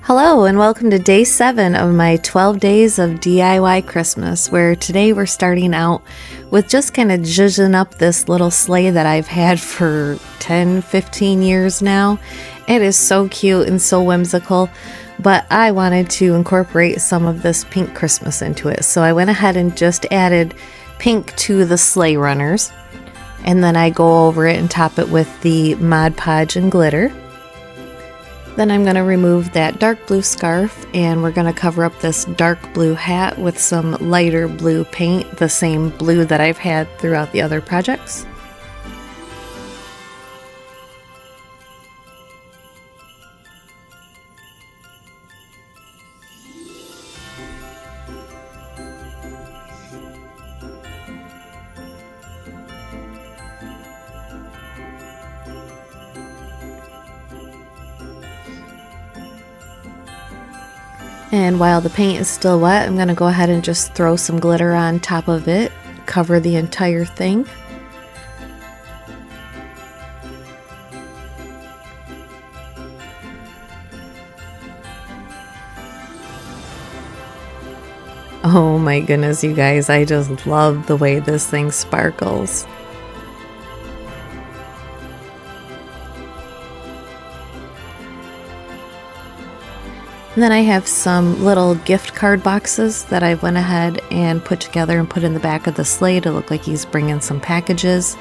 Hello and welcome to day 7 of my 12 days of DIY Christmas, where today we're starting out with just kind of zhuzhing up this little sleigh that I've had for 10-15 years now. It is so cute and so whimsical, but I wanted to incorporate some of this pink Christmas into it. So I went ahead and just added pink to the sleigh runners, and then I go over it and top it with the Mod Podge and glitter. Then I'm going to remove that dark blue scarf, and we're going to cover up this dark blue hat with some lighter blue paint, the same blue that I've had throughout the other projects. And while the paint is still wet, I'm going to go ahead and just throw some glitter on top of it, cover the entire thing. Oh my goodness, you guys, I just love the way this thing sparkles. And then I have some little gift card boxes that I went ahead and put together and put in the back of the sleigh to look like he's bringing some packages,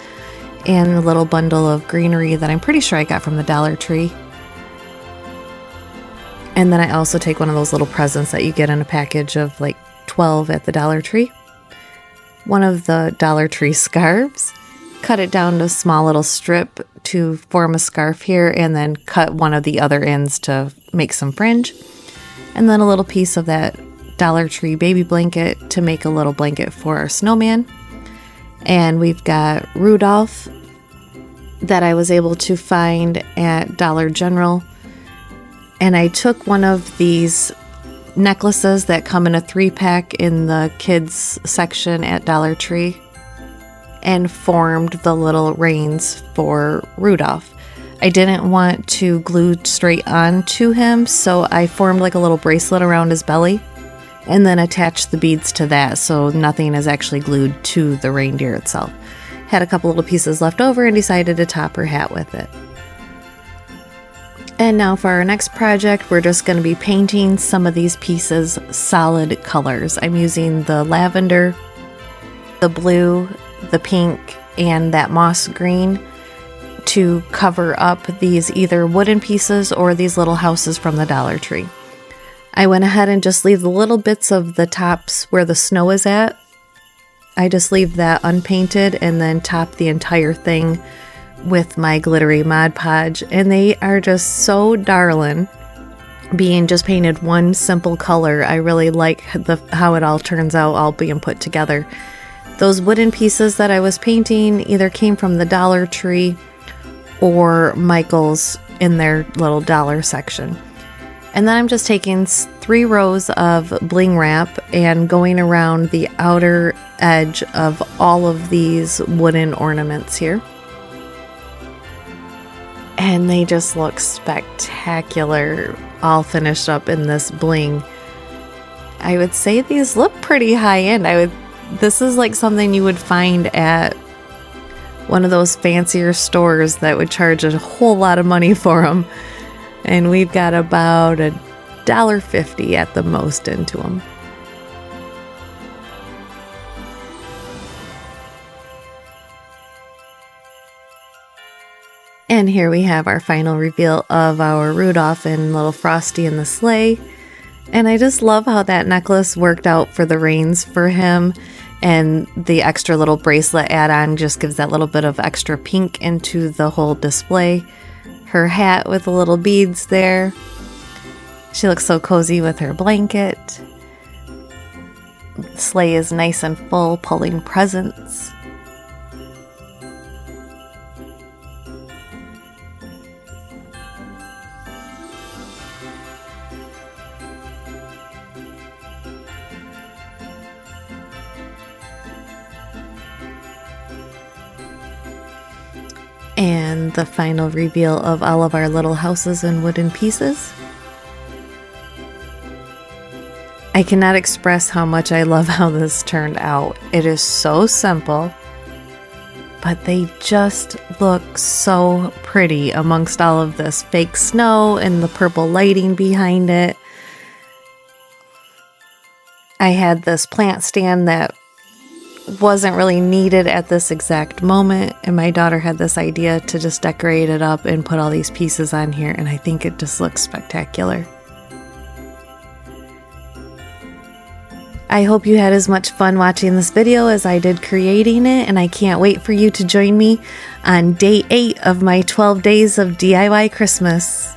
and a little bundle of greenery that I'm pretty sure I got from the Dollar Tree. And then I also take one of those little presents that you get in a package of like 12 at the Dollar Tree. One of the Dollar Tree scarves, cut it down to a small little strip to form a scarf here, and then cut one of the other ends to make some fringe. And then a little piece of that Dollar Tree baby blanket to make a little blanket for our snowman. And we've got Rudolph that I was able to find at Dollar General. And I took one of these necklaces that come in a 3-pack in the kids section at Dollar Tree and formed the little reins for Rudolph. I didn't want to glue straight onto him, so I formed like a little bracelet around his belly and then attached the beads to that, so nothing is actually glued to the reindeer itself. Had a couple little pieces left over and decided to top her hat with it. And now for our next project, we're just going to be painting some of these pieces solid colors. I'm using the lavender, the blue, the pink, and that moss green to cover up these either wooden pieces or these little houses from the Dollar Tree. I went ahead and just leave the little bits of the tops where the snow is at. I just leave that unpainted and then top the entire thing with my glittery Mod Podge, and they are just so darling. Being just painted one simple color, I really like how it all turns out all being put together. Those wooden pieces that I was painting either came from the Dollar Tree or Michael's in their little dollar section. And then I'm just taking 3 rows of bling wrap and going around the outer edge of all of these wooden ornaments here. And they just look spectacular, all finished up in this bling. I would say these look pretty high end. This is like something you would find at one of those fancier stores that would charge a whole lot of money for them. And we've got about $1.50 at the most into them. And here we have our final reveal of our Rudolph and little Frosty in the sleigh. And I just love how that necklace worked out for the reins for him. And the extra little bracelet add-on just gives that little bit of extra pink into the whole display. Her hat with the little beads there. She looks so cozy with her blanket. The sleigh is nice and full, pulling presents. And the final reveal of all of our little houses and wooden pieces. I cannot express how much I love how this turned out. It is so simple, but they just look so pretty amongst all of this fake snow and the purple lighting behind it. I had this plant stand that wasn't really needed at this exact moment, and my daughter had this idea to just decorate it up and put all these pieces on here, and I think it just looks spectacular. I hope you had as much fun watching this video as I did creating it, and I can't wait for you to join me on day 8 of my 12 days of DIY Christmas.